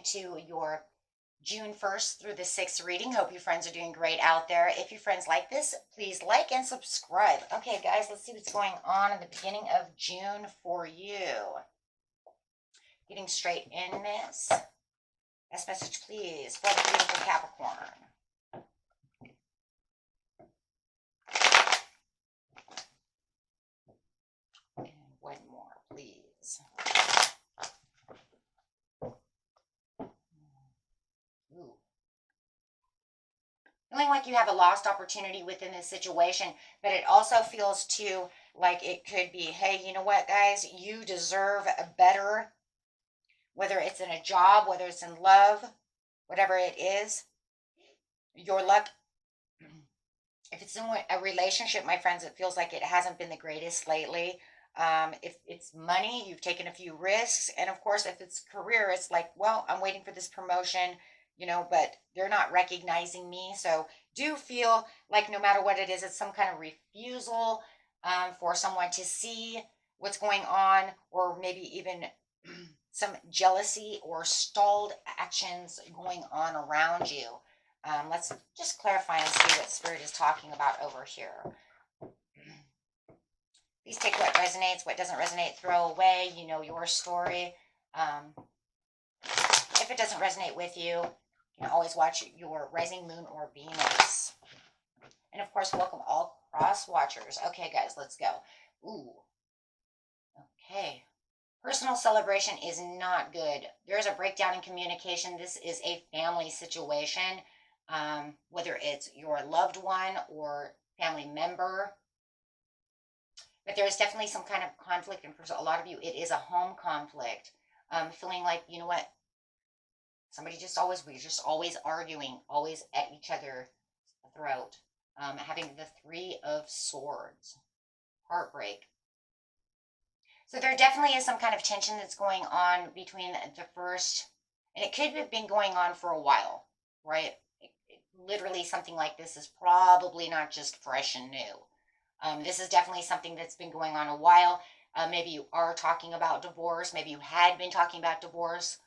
to your June 1st through the 6th reading. Hope you friends are doing great out there. If you friends like this, please like and subscribe. Okay, guys, let's see what's going on in the beginning of June for you. Getting straight in this. Best message, please, for the beautiful Capricorn. And one more, please. Ooh. Feeling like you have a lost opportunity within this situation, but it also feels too like it could be, hey, you know what, guys, you deserve a better, whether it's in a job, whether it's in love, whatever it is, your luck. If it's in a relationship, my friends, it feels like it hasn't been the greatest lately. If it's money, you've taken a few risks. And of course, if it's career, it's like, well, I'm waiting for this promotion, but they're not recognizing me. So do feel like no matter what it is, it's some kind of refusal for someone to see what's going on, or maybe even some jealousy or stalled actions going on around you. Let's just clarify and see what Spirit is talking about over here. Please take what resonates, what doesn't resonate, throw away. You know your story. If it doesn't resonate with you, you can always watch your rising moon or Venus. And of course, welcome all cross watchers. Okay, guys, let's go. Ooh. Okay. Personal celebration is not good. There's a breakdown in communication. This is a family situation. Whether it's your loved one or family member. But there is definitely some kind of conflict, and for a lot of you, it is a home conflict. Feeling like, you know what, we're just always arguing, always at each other's throat. Having the 3 of Swords, heartbreak. So there definitely is some kind of tension that's going on between the first, and it could have been going on for a while, right? Literally something like this is probably not just fresh and new. This is definitely something that's been going on a while. Maybe you are talking about divorce. Maybe you had been talking about divorce.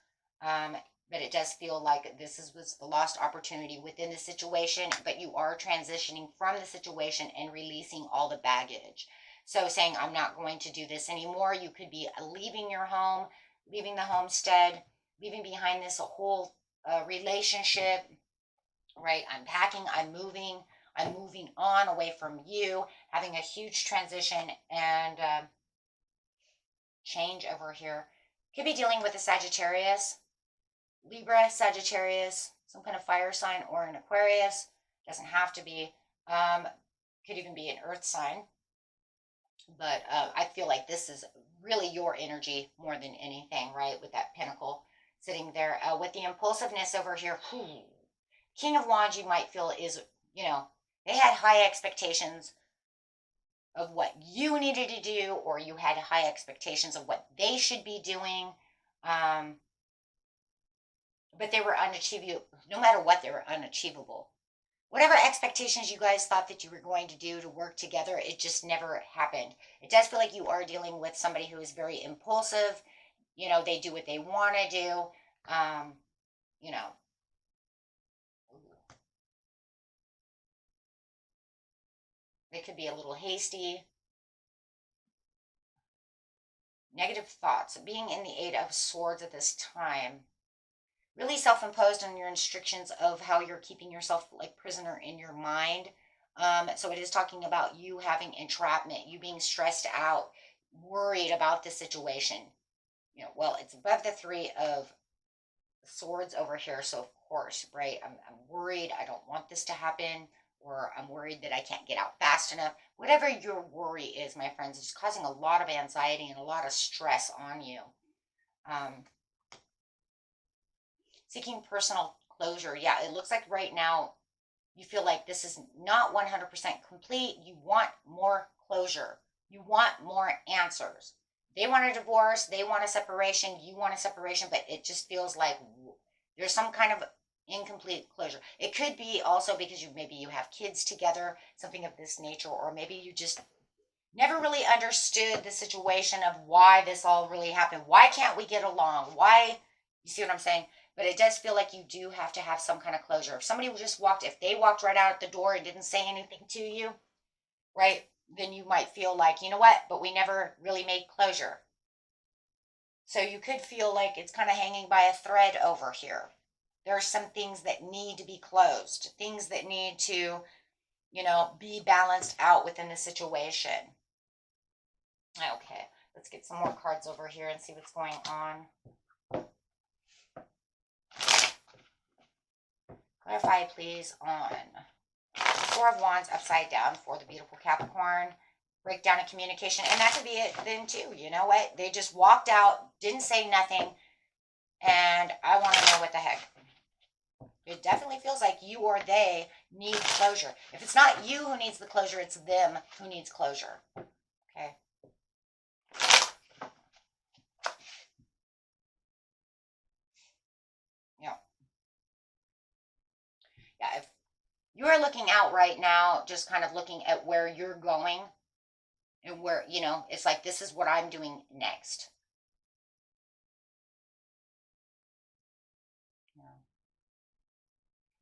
But it does feel like this was the lost opportunity within the situation. But you are transitioning from the situation and releasing all the baggage. So saying, I'm not going to do this anymore. You could be leaving your home, leaving the homestead, leaving behind this whole relationship, right? I'm packing, I'm moving on away from you, having a huge transition and change over here. Could be dealing with a Sagittarius, Libra, Sagittarius, some kind of fire sign, or an Aquarius. Doesn't have to be. Could even be an earth sign. But I feel like this is really your energy more than anything, right? With that pentacle sitting there. With the impulsiveness over here, King of Wands, you might feel is, they had high expectations of what you needed to do, or you had high expectations of what they should be doing. But they were unachievable. No matter what, they were unachievable. Whatever expectations you guys thought that you were going to do to work together, it just never happened. It does feel like you are dealing with somebody who is very impulsive. They do what they want to do. They could be a little hasty. Negative thoughts. Being in the 8 of Swords at this time. Really self-imposed on your restrictions of how you're keeping yourself like prisoner in your mind. So it is talking about you having entrapment, you being stressed out, worried about the situation. Well, it's above the 3 of Swords over here. So of course, right, I'm worried. I don't want this to happen, or I'm worried that I can't get out fast enough. Whatever your worry is, my friends, it's causing a lot of anxiety and a lot of stress on you. Seeking personal closure. Yeah, it looks like right now you feel like this is not 100% complete. You want more closure. You want more answers. They want a divorce. They want a separation. You want a separation, but it just feels like there's some kind of incomplete closure. It could be also because maybe you have kids together, something of this nature, or maybe you just never really understood the situation of why this all really happened. Why can't we get along? Why, you see what I'm saying? But it does feel like you do have to have some kind of closure. If they walked right out the door and didn't say anything to you, right, then you might feel like, you know what, but we never really made closure. So you could feel like it's kind of hanging by a thread over here. There are some things that need to be closed, things that need to, be balanced out within the situation. Okay, let's get some more cards over here and see what's going on. Clarify, please, on Four of Wands upside down for the beautiful Capricorn. Breakdown of communication. And that could be it then, too. You know what? They just walked out, didn't say nothing, and I want to know what the heck. It definitely feels like you or they need closure. If it's not you who needs the closure, it's them who needs closure. Okay. Yeah, if you are looking out right now, just kind of looking at where you're going and where, it's like, this is what I'm doing next.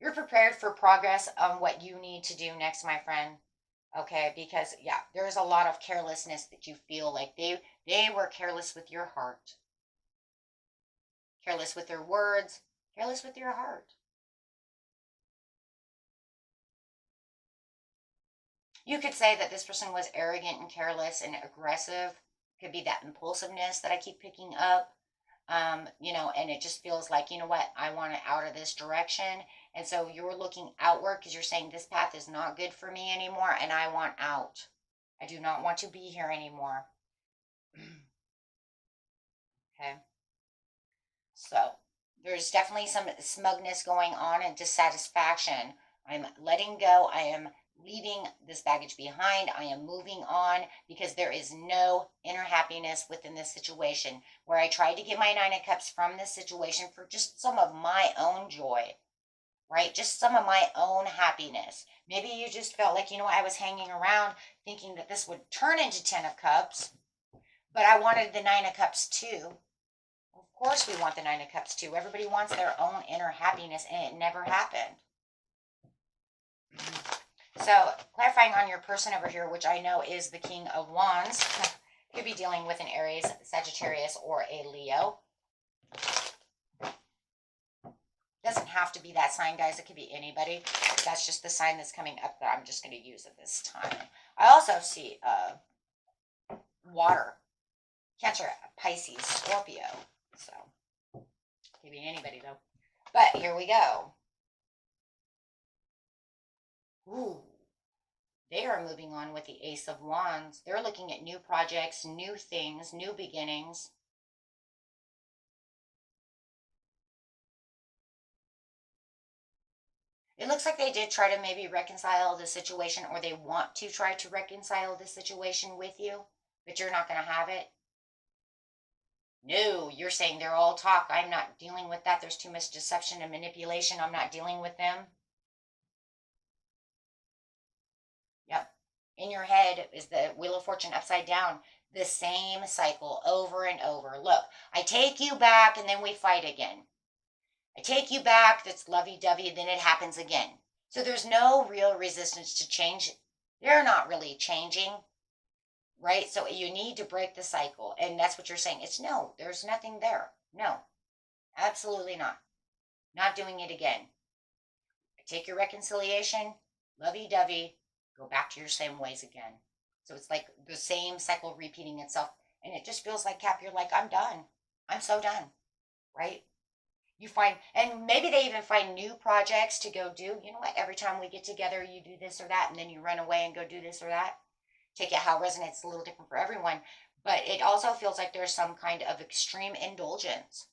You're prepared for progress on what you need to do next, my friend. Okay, because yeah, there's a lot of carelessness that you feel like they were careless with your heart. Careless with their words, careless with your heart. You could say that this person was arrogant and careless and aggressive. Could be that impulsiveness that I keep picking up. And it just feels like, you know what, I want it out of this direction. And so you're looking outward because you're saying this path is not good for me anymore and I want out. I do not want to be here anymore. Okay. So there's definitely some smugness going on and dissatisfaction. I'm letting go. I am leaving this baggage behind. I am moving on because there is no inner happiness within this situation. Where I tried to get my Nine of Cups from this situation for just some of my own joy, right? Just some of my own happiness. Maybe you just felt like, I was hanging around thinking that this would turn into 10 of Cups, but I wanted the Nine of Cups too. Of course we want the Nine of Cups too. Everybody wants their own inner happiness, and it never happened. So, clarifying on your person over here, which I know is the King of Wands, could be dealing with an Aries, Sagittarius, or a Leo. Doesn't have to be that sign, guys. It could be anybody. That's just the sign that's coming up that I'm just going to use at this time. I also see water, Cancer, Pisces, Scorpio. So, could be anybody, though. But here we go. Ooh. They are moving on with the Ace of Wands. They're looking at new projects, new things, new beginnings. It looks like they did try to maybe reconcile the situation, or they want to try to reconcile the situation with you, but you're not going to have it. No, you're saying they're all talk. I'm not dealing with that. There's too much deception and manipulation. I'm not dealing with them. Yep. In your head is the Wheel of Fortune upside down. The same cycle over and over. Look, I take you back and then we fight again. I take you back, that's lovey-dovey, and then it happens again. So there's no real resistance to change. They're not really changing, right? So you need to break the cycle. And that's what you're saying. No, there's nothing there. No, absolutely not. Not doing it again. I take your reconciliation, lovey-dovey, go back to your same ways again. So it's like the same cycle repeating itself. And it just feels like, Cap, you're like, I'm done. I'm so done, right? You find, and maybe they even find new projects to go do. You know what? Every time we get together, you do this or that, and then you run away and go do this or that. Take it how it resonates, a little different for everyone. But it also feels like there's some kind of extreme indulgence,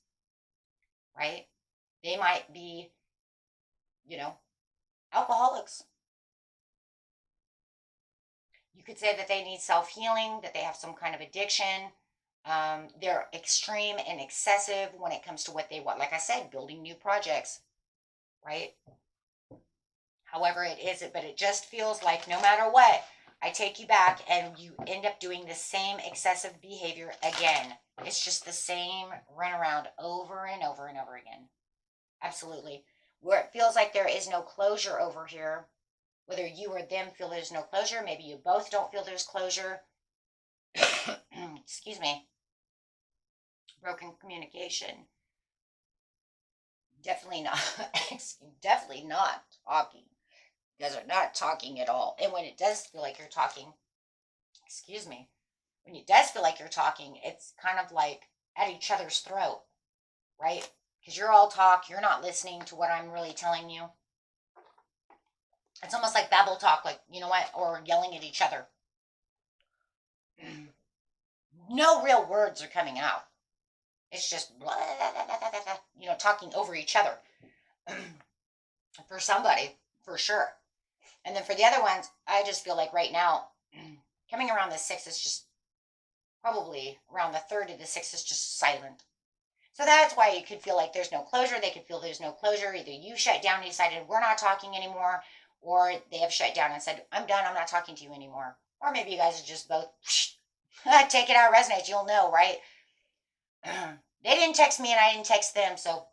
right? They might be, alcoholics. You could say that they need self-healing, that they have some kind of addiction. They're extreme and excessive when it comes to what they want. Like I said, building new projects, right? However it is, but it just feels like no matter what, I take you back and you end up doing the same excessive behavior again. It's just the same runaround over and over and over again. Absolutely. Where it feels like there is no closure over here, whether you or them feel there's no closure, maybe you both don't feel there's closure. Excuse me. Broken communication. Definitely not. Definitely not talking. You guys are not talking at all. And when it does feel like you're talking, excuse me, when it does feel like you're talking, it's kind of like at each other's throat, right? Because you're all talk, you're not listening to what I'm really telling you. It's almost like babble talk, like, you know what, or yelling at each other. No real words are coming out. It's just, blah, blah, blah, blah, blah, you know, talking over each other. For somebody, for sure. And then for the other ones, I just feel like right now, coming around the 6th is just probably around the 3rd to the 6th is just silent. So that's why you could feel like there's no closure. They could feel there's no closure. Either you shut down and decided we're not talking anymore, or they have shut down and said, I'm done, I'm not talking to you anymore. Or maybe you guys are just both, take it out, resonates, you'll know, right? They didn't text me and I didn't text them, so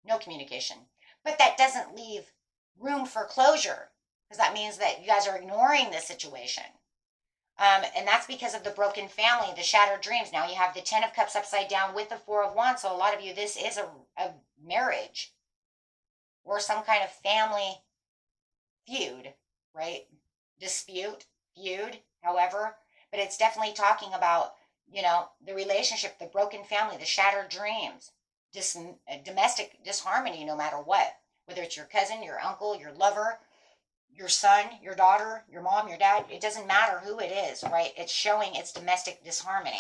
no communication. But that doesn't leave room for closure, because that means that you guys are ignoring the situation. And that's because of the broken family, the shattered dreams. Now you have the 10 of Cups upside down with the 4 of Wands. So a lot of you, this is a marriage or some kind of family feud, right? Dispute, feud, however. But it's definitely talking about, you know, the relationship, the broken family, the shattered dreams, domestic disharmony, no matter what. Whether it's your cousin, your uncle, your lover, your son, your daughter, your mom, your dad, it doesn't matter who it is, right? It's showing its domestic disharmony.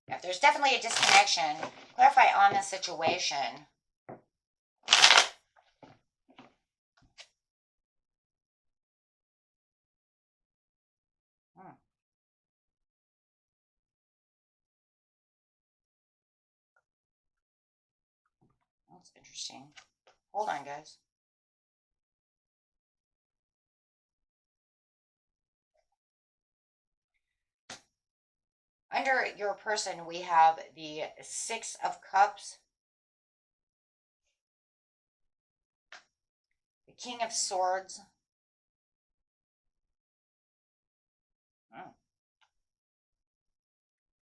If there's definitely a disconnection, clarify on the situation. That's interesting. Hold on, guys. Under your person, we have the 6 of Cups, the King of Swords,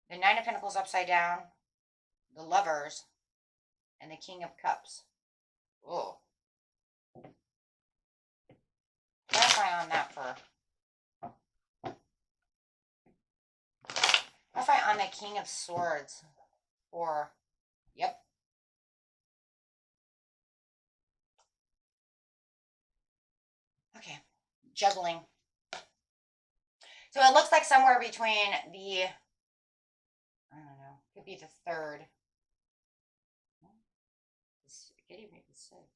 the 9 of Pentacles upside down, the Lovers, and the King of Cups. Oh. Clarify on that for. Clarify on the King of Swords for. Yep. Okay. Juggling. So it looks like somewhere between the, I don't know, could be the 3rd. It could even be the 6th.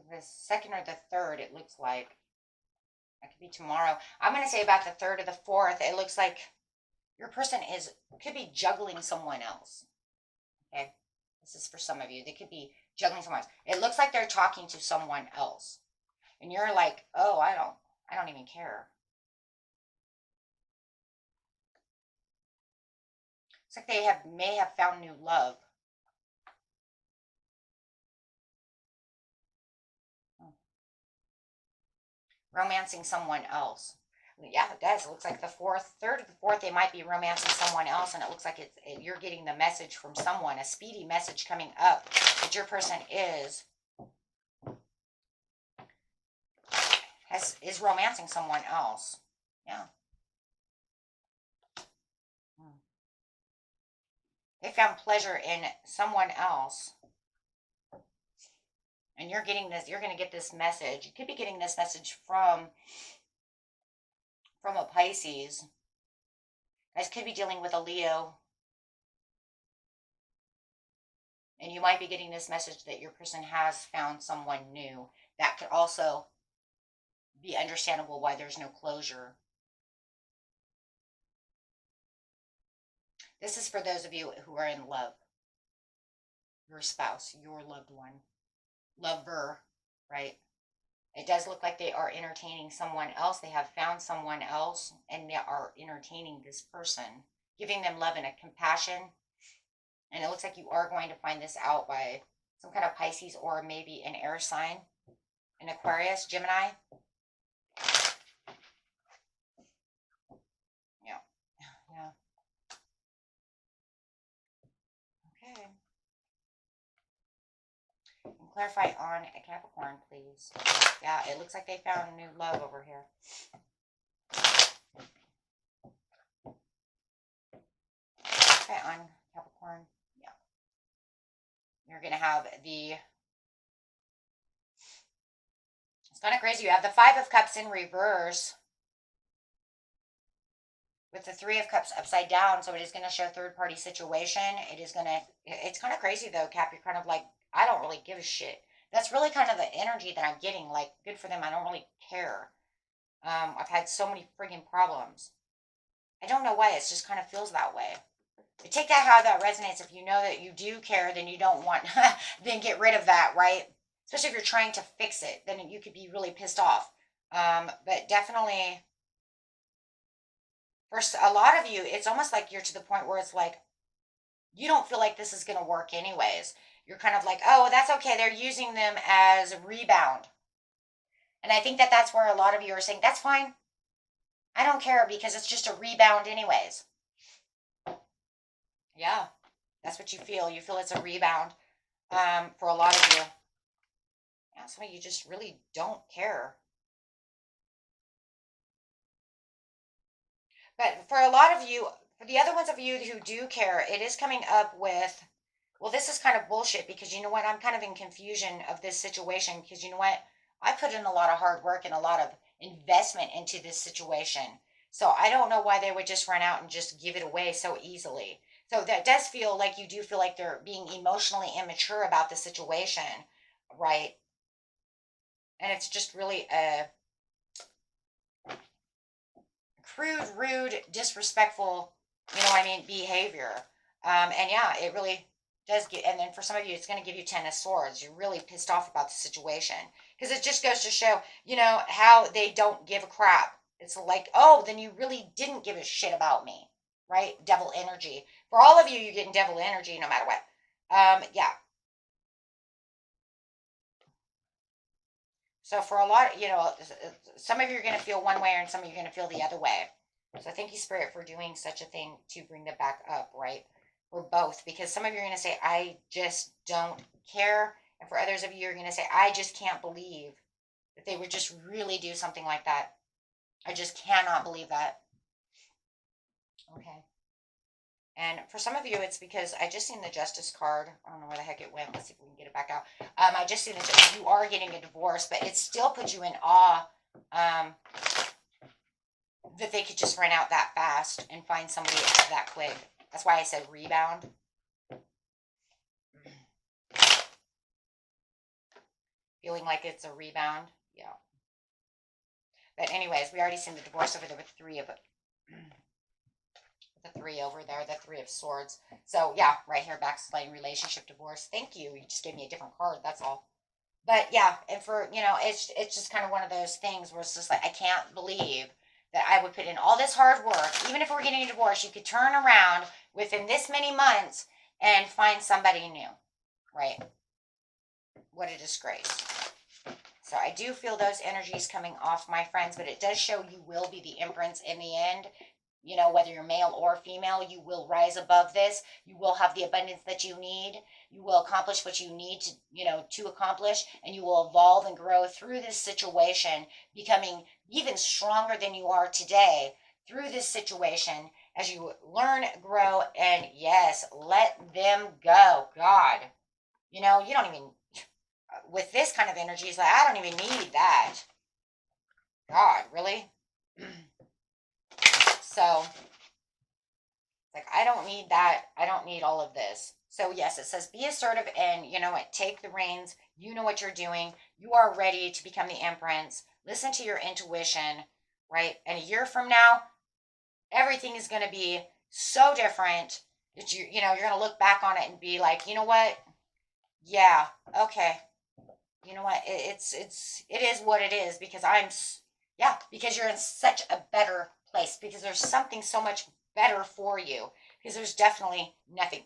The 2nd or the 3rd, it looks like. That could be tomorrow. I'm going to say about the 3rd or the 4th. It looks like your person could be juggling someone else. Okay. This is for some of you. They could be juggling someone else. It looks like they're talking to someone else. And you're like, oh, I don't even care. It's like they may have found new love. Romancing someone else. Yeah, it does. It looks like the 3rd or the 4th, they might be romancing someone else, and it looks like you're getting the message from someone, a speedy message coming up that your person is romancing someone else. Yeah. They found pleasure in someone else. And you're going to get this message. You could be getting this message from a Pisces. Guys could be dealing with a Leo. And you might be getting this message that your person has found someone new. That could also be understandable why there's no closure. This is for those of you who are in love. Your spouse, your loved one. lover, right? It does look like they are entertaining someone else. They have found someone else and they are entertaining this person, giving them love and a compassion. And it looks like you are going to find this out by some kind of Pisces or maybe an air sign, an Aquarius, Gemini. Yeah. Yeah. Okay. And clarify on a Capricorn, please. Yeah, it looks like they found new love over here. Okay, on Capricorn. Yeah. You're going to have the... It's kind of crazy. You have the Five of Cups in reverse with the Three of Cups upside down. So it is going to show third-party situation. It is going to... It's kind of crazy, though, Cap. You're kind of like, I don't really give a shit. That's really kind of the energy that I'm getting. Like, good for them. I don't really care. I've had so many friggin' problems. I don't know why. It just kind of feels that way. But take that how that resonates. If you know that you do care, then you don't want... then get rid of that, right? Especially if you're trying to fix it, then you could be really pissed off. But definitely, for a lot of you, it's almost like you're to the point where it's like, you don't feel like this is going to work anyways. You're kind of like, oh, that's okay. They're using them as a rebound. And I think that that's where a lot of you are saying, that's fine. I don't care because it's just a rebound anyways. Yeah, that's what you feel. You feel it's a rebound for a lot of you. Yeah, some of you just really don't care. But for a lot of you, for the other ones of you who do care, it is coming up with, well, this is kind of bullshit because you know what? I'm kind of in confusion of this situation because you know what? I put in a lot of hard work and a lot of investment into this situation. So I don't know why they would just run out and just give it away so easily. So that does feel like you do feel like they're being emotionally immature about the situation, right? And it's just really a crude, rude, disrespectful, you know what I mean, behavior. And yeah, it really does get, and then for some of you, it's going to give you Ten of Swords. You're really pissed off about the situation. Because it just goes to show, you know, how they don't give a crap. It's like, oh, then you really didn't give a shit about me, right? Devil energy. For all of you, you're getting devil energy no matter what. Yeah. So for a lot, you know, some of you are going to feel one way and some of you are going to feel the other way. So thank you, Spirit, for doing such a thing to bring them back up, right? For both. Because some of you are going to say, I just don't care. And for others of you, you're going to say, I just can't believe that they would just really do something like that. I just cannot believe that. Okay. And for some of you, it's because I just seen the Justice card. I don't know where the heck it went. Let's see if we can get it back out. I just seen that you are getting a divorce, but it still puts you in awe that they could just run out that fast and find somebody that quick. That's why I said rebound. Feeling like it's a rebound. Yeah. But anyways, we already seen the divorce over there with three of it. The three over there, the Three of Swords. So yeah, right here, backsliding relationship, divorce. Thank you. You just gave me a different card. That's all. But yeah, and for, you know, it's just kind of one of those things where it's just like, I can't believe that I would put in all this hard work. Even if we're getting a divorce, you could turn around within this many months and find somebody new, right? What a disgrace. So I do feel those energies coming off, my friends, but it does show you will be the Empress in the end. You know, whether you're male or female, you will rise above this. You will have the abundance that you need. You will accomplish what you need to, you know, to accomplish, and you will evolve and grow through this situation, becoming even stronger than you are today through this situation as you learn, grow, and yes, let them go. God, you know, you don't even, with this kind of energy, it's like, I don't even need that. God, really? So, like, I don't need that. I don't need all of this. So, yes, it says be assertive and, you know what, take the reins. You know what you're doing. You are ready to become the Empress. Listen to your intuition, right? And a year from now, everything is going to be so different that you know, you're going to look back on it and be like, you know what? Yeah, okay. you know what? It is what it is because yeah, because you're in such a better place because there's something so much better for you because there's definitely nothing.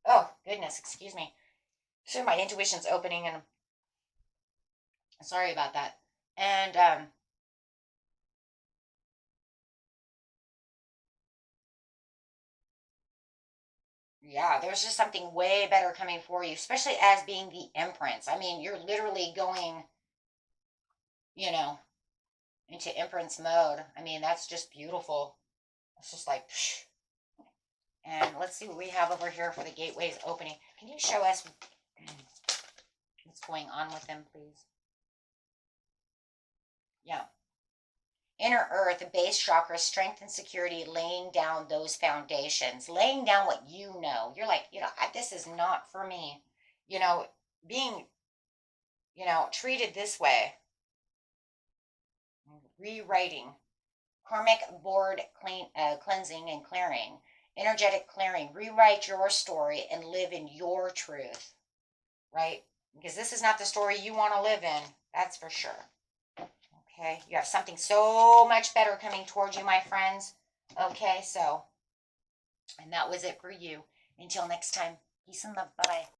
Oh, goodness, excuse me. Sure, my intuition's opening and sorry about that. And, yeah, there's just something way better coming for you, especially as being the Empress. I mean, you're literally going, you know, into Empress mode. I mean, that's just beautiful. It's just like, psh. And let's see what we have over here for the gateways opening. Can you show us what's going on with them, please? Yeah. Inner earth, base chakra, strength and security, laying down those foundations, laying down what you know. You're like, this is not for me. You know, being, treated this way, rewriting, karmic board cleansing and clearing, energetic clearing, rewrite your story and live in your truth, right? Because this is not the story you want to live in, that's for sure. Okay, you have something so much better coming towards you, my friends. Okay, so, and that was it for you. Until next time, peace and love. Bye bye.